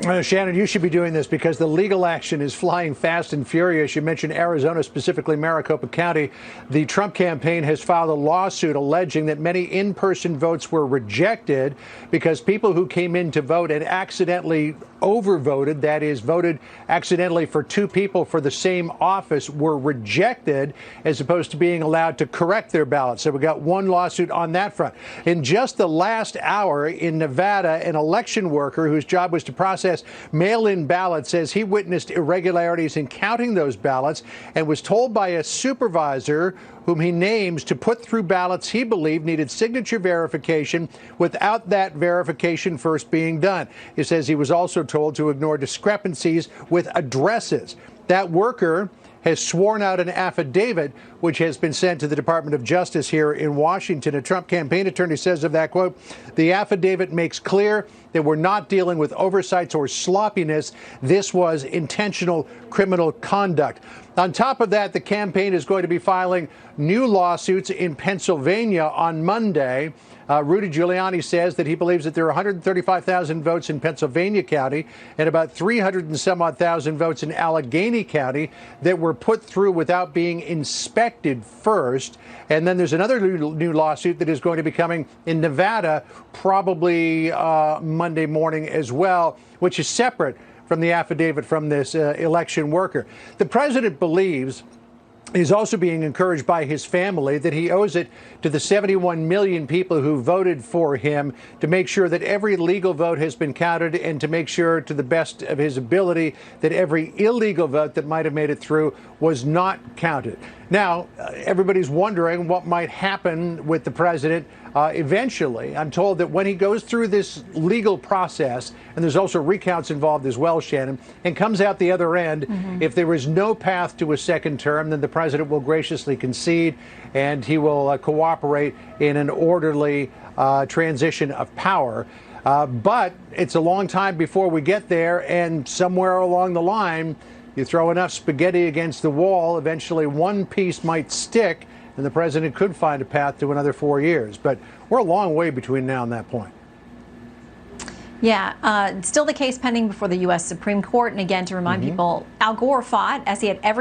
Shannon, you should be doing this because the legal action is flying fast and furious. You mentioned Arizona, specifically Maricopa County. The Trump campaign has filed a lawsuit alleging that many in-person votes were rejected because people who came in to vote and accidentally overvoted, that is, voted accidentally for two people for the same office, were rejected as opposed to being allowed to correct their ballots. So we got one lawsuit on that front. In just the last hour in Nevada, an election worker whose job was to process mail-in ballots says he witnessed irregularities in counting those ballots and was told by a supervisor whom he names to put through ballots he believed needed signature verification without that verification first being done. He says he was also told to ignore discrepancies with addresses. That worker has sworn out an affidavit which has been sent to the Department of Justice here in Washington. A Trump campaign attorney says of that, quote, "The affidavit makes clear that we're not dealing with oversights or sloppiness. This was intentional criminal conduct." On top of that, the campaign is going to be filing new lawsuits in Pennsylvania on Monday. Rudy Giuliani says that he believes that there are 135,000 votes in Pennsylvania County and about 300 and some odd thousand votes in Allegheny County that were put through without being inspected first. And then there's another new lawsuit that is going to be coming in Nevada, probably Monday morning as well, which is separate from the affidavit from this election worker. The president believes, he's also being encouraged by his family, that he owes it to the 71 million people who voted for him to make sure that every legal vote has been counted and to make sure, to the best of his ability, that every illegal vote that might have made it through was not counted. Now, everybody's wondering what might happen with the president eventually. I'm told that when he goes through this legal process, and there's also recounts involved as well, Shannon, and comes out the other end, if there is no path to a second term, then the president will graciously concede and he will cooperate in an orderly transition of power. But it's a long time before we get there, and somewhere along the line, you throw enough spaghetti against the wall, eventually one piece might stick, and the president could find a path to another 4 years. But we're a long way between now and that point. Yeah, still the case pending before the U.S. Supreme Court. And again, to remind people, Al Gore fought, as he had every